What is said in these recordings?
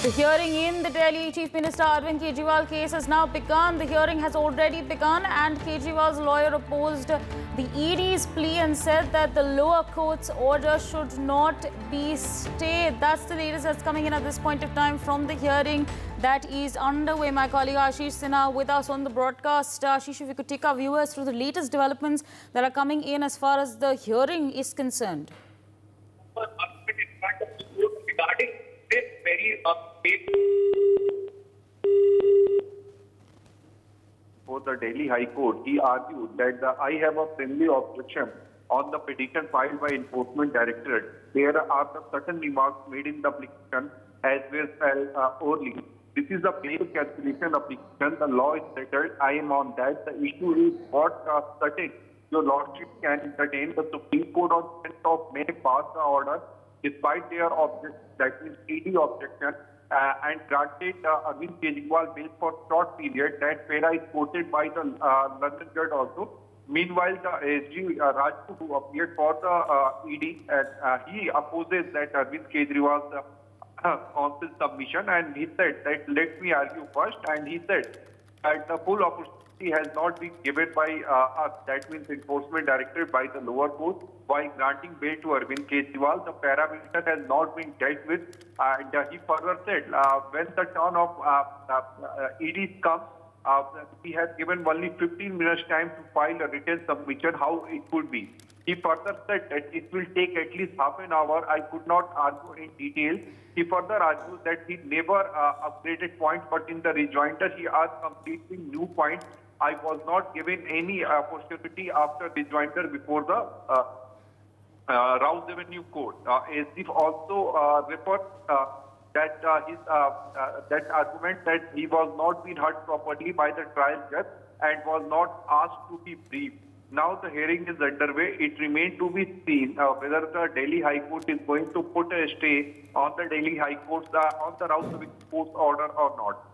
The hearing in the Delhi Chief Minister Arvind Kejriwal case has now begun. The hearing has already begun and Kejriwal's lawyer opposed the ED's plea and said that the lower court's order should not be stayed. That's the latest that's coming in at this point of time from the hearing that is underway. My colleague Ashish Sinha with us on the broadcast. Ashish, if you could take our viewers through the latest developments that are coming in as far as the hearing is concerned. Regarding this very for the Delhi High Court, he argued that I have a friendly objection on the petition filed by Enforcement Directorate. There are certain remarks made in the application as well as orally. This is a bail cancellation application. The law is settled. I am on that. The issue is what certain your Lordship can entertain. The Supreme Court on 10th of May passed the order despite their objection, that means ED objection, and granted Arvind Kejriwal bail for short period. That para is quoted by the London judge also. Meanwhile, the ASG Raju, who appeared for the ED, he opposes that Arvind Kejriwal's counsel submission, and he said that let me argue first, and he said that the full opportunity has not been given by us, that means Enforcement Directorate, by the lower court, by granting bail to Arvind Kejriwal. The parameter has not been dealt with, and he further said when the turn of EDs comes, he has given only 15 minutes time to file a written submission, how it could be. He further said that it will take at least half an hour. I could not argue in detail. He further argued that he never upgraded points, but in the rejoinder he asked completely new points. I was not given any opportunity after rejoinder before the Rouse Avenue Court. ASG also referred that that argument that he was not being heard properly by the trial judge and was not asked to be briefed. Now the hearing is underway. It remains to be seen whether the Delhi High Court is going to put a stay on the Delhi High Court's on the Rouse Avenue Court's order or not.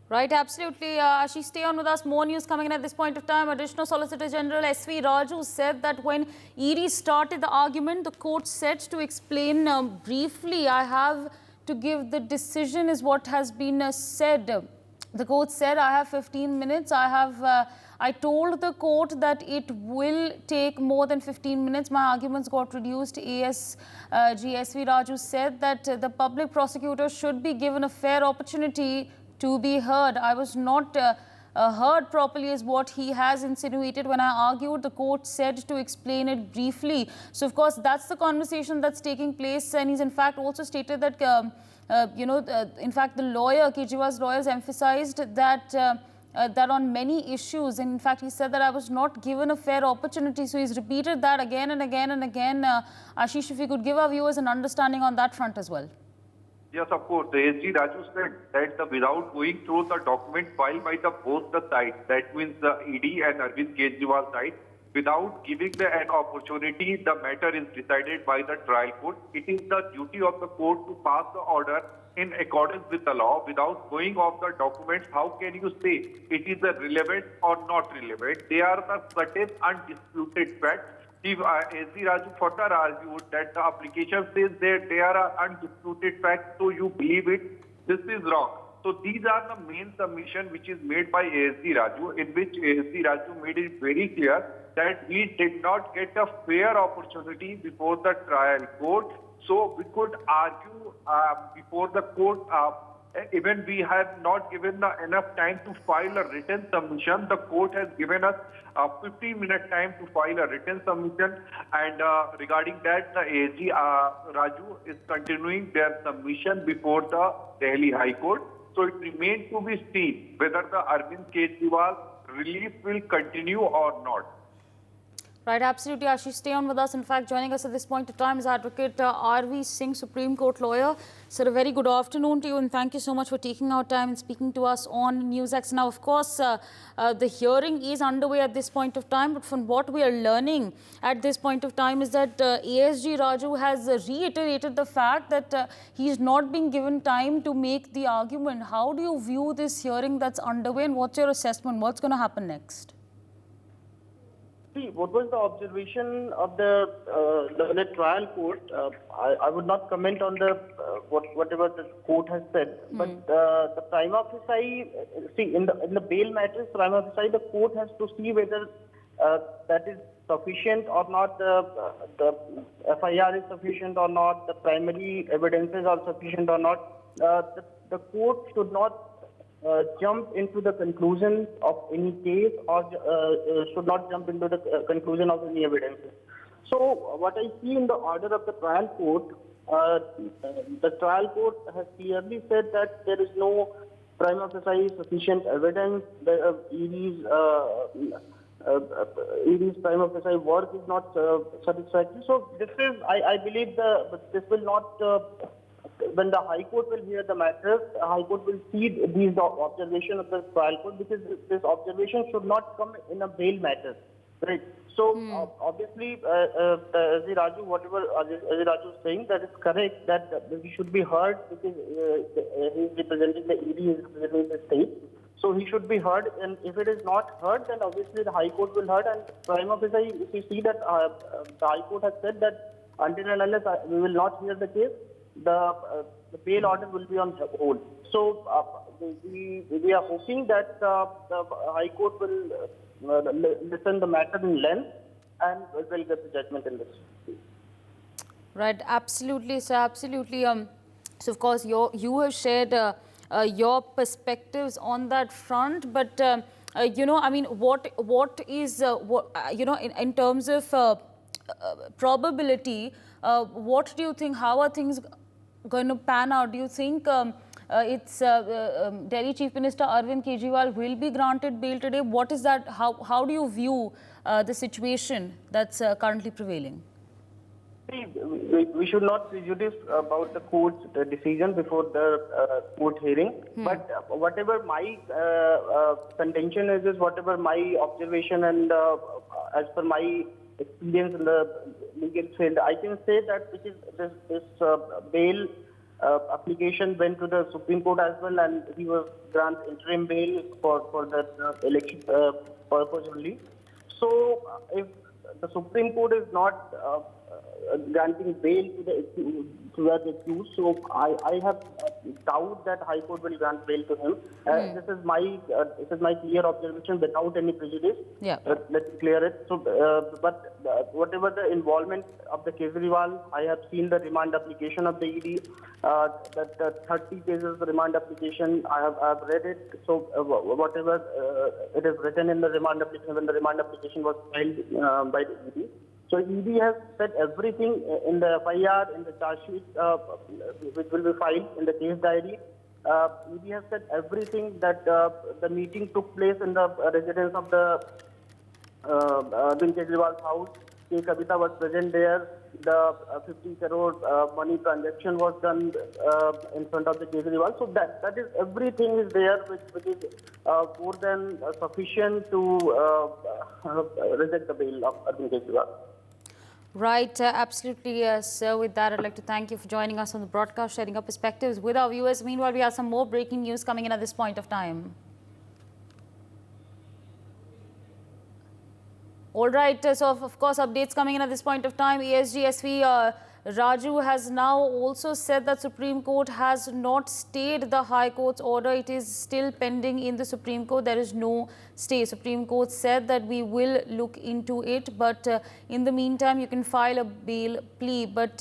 Right, absolutely. Ashish, stay on with us. More news coming in at this point of time. Additional Solicitor General S.V. Raju said that when ED started the argument, the court said to explain briefly, I have to give the decision is what has been said. The court said, I have 15 minutes. I told the court that it will take more than 15 minutes. My arguments got reduced. ASG S.V. Raju said that the public prosecutor should be given a fair opportunity to be heard. I was not heard properly is what he has insinuated. When I argued, the court said to explain it briefly. So, of course, that's the conversation that's taking place. And he's in fact also stated that, in fact, the lawyer, Kejriwal's lawyers emphasized that that on many issues, and in fact, he said that I was not given a fair opportunity. So he's repeated that again and again and again. Ashish, if you could give our viewers an understanding on that front as well. Yes, of course. The ASG Raju said that without going through the document filed by both the sides, that means the ED and Arvind Kejriwal side, without giving an opportunity, the matter is decided by the trial court. It is the duty of the court to pass the order in accordance with the law. Without going off the documents, how can you say it is relevant or not relevant? They are the certain undisputed facts. ASG Raju further argued that the application says that they are undisputed facts, so you believe it. This is wrong. So these are the main submission which is made by ASG Raju, in which ASG Raju made it very clear that we did not get a fair opportunity before the trial court. So we could argue before the court. Even we have not given enough time to file a written submission. The court has given us 15-minute time to file a written submission, and regarding that, the ASG Raju is continuing their submission before the Delhi High Court. So it remains to be seen whether the Arvind Kejriwal relief will continue or not. Right, absolutely. Ashish, stay on with us. In fact, joining us at this point of time is Advocate R.V. Singh, Supreme Court lawyer. Sir, a very good afternoon to you, and thank you so much for taking our time and speaking to us on NewsX. Now, of course, the hearing is underway at this point of time, but from what we are learning at this point of time is that ASG Raju has reiterated the fact that he is not being given time to make the argument. How do you view this hearing that's underway, and what's your assessment? What's going to happen next? See, what was the observation of the trial court? I would not comment on the whatever the court has said, but the prima facie, see, in the bail matters, prima facie, the court has to see whether that is sufficient or not. The FIR is sufficient or not. The primary evidences are sufficient or not. The court should not jump into the conclusion of any case or should not jump into the conclusion of any evidence. So what I see in the order of the trial court, the trial court has clearly said that there is no prima facie sufficient evidence. The ED's prima facie work is not satisfactory. So this is, I believe, this will not. When the High Court will hear the matter, the High Court will see these observations of the trial court, because this observation should not come in a bail matter, right? So obviously, Ajay Raju, whatever Ajay Raju is saying, that is correct, that he should be heard, because he is representing the ED, he is representing the state. So he should be heard, and if it is not heard, then obviously the High Court will heard, and prima facie, if you see that the High Court has said that until and unless we will not hear the case, the bail order will be on hold. So we are hoping that the High Court will listen the matter in length and will get the judgment in this. Right, absolutely, sir, absolutely. So of course you have shared your perspectives on that front, but you know, I mean, what is you know, in terms of probability, what do you think? How are things going to pan out? Do you think it's Delhi Chief Minister Arvind Kejriwal will be granted bail today? What is that? How do you view the situation that's currently prevailing? See, we should not prejudice about the court's decision before the court hearing. But whatever my contention is whatever my observation and as per my experience in the legal field, I can say that this bail application went to the Supreme Court as well, and he was granted interim bail for the election purpose only. So if the Supreme Court is not granting bail to the accused, so I have doubt that High Court will grant bail to him. This is my clear observation without any prejudice. Yeah. Let me clear it. So, but whatever the involvement of the Kejriwal, I have seen the remand application of the ED. That 30 pages remand application, I have read it. So whatever it is written in the remand application, when the remand application was filed by the ED. So ED has said everything in the FIR, in the charge sheet, which will be filed in the case diary. ED has said everything, that the meeting took place in the residence of the Arvind Kejriwal's house. K. Kavita was present there. The 50 crore money transaction was done in front of the Kejriwal. So that is, everything is there, which is more than sufficient to reject the bail of Arvind Kejriwal. Right, absolutely, yes. So with that, I'd like to thank you for joining us on the broadcast, sharing your perspectives with our viewers. Meanwhile, we have some more breaking news coming in at this point of time. All right, so of course, updates coming in at this point of time. ESG SV Raju has now also said that Supreme Court has not stayed the High Court's order. It is still pending in the Supreme Court. There is no stay. Supreme Court said that we will look into it, but in the meantime, you can file a bail plea. But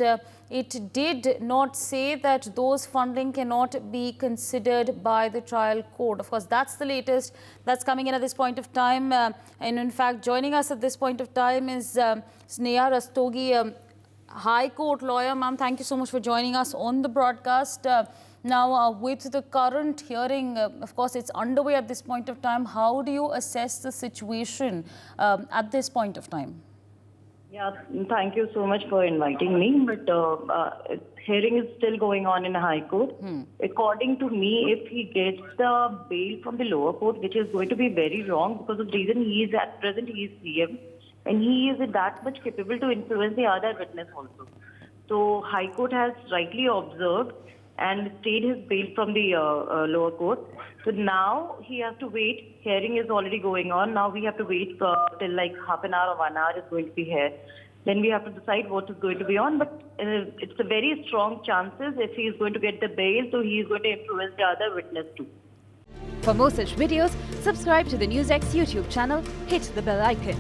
it did not say that those funding cannot be considered by the trial court. Of course, that's the latest that's coming in at this point of time. And in fact, joining us at this point of time is Sneha Rastogi, High Court lawyer. Ma'am, thank you so much for joining us on the broadcast. Now, with the current hearing, of course, it's underway at this point of time. How do you assess the situation at this point of time? Yeah, thank you so much for inviting me. But hearing is still going on in the High Court. According to me, if he gets the bail from the lower court, which is going to be very wrong because of the reason he is at present, he is CM. And he is that much capable to influence the other witness also. So High Court has rightly observed and stayed his bail from the lower court. So now he has to wait. Hearing is already going on. Now we have to wait till like half an hour or 1 hour is going to be here. Then we have to decide what is going to be on. But it's a very strong chances if he is going to get the bail, so he is going to influence the other witness too. For more such videos, subscribe to the NewsX YouTube channel, hit the bell icon.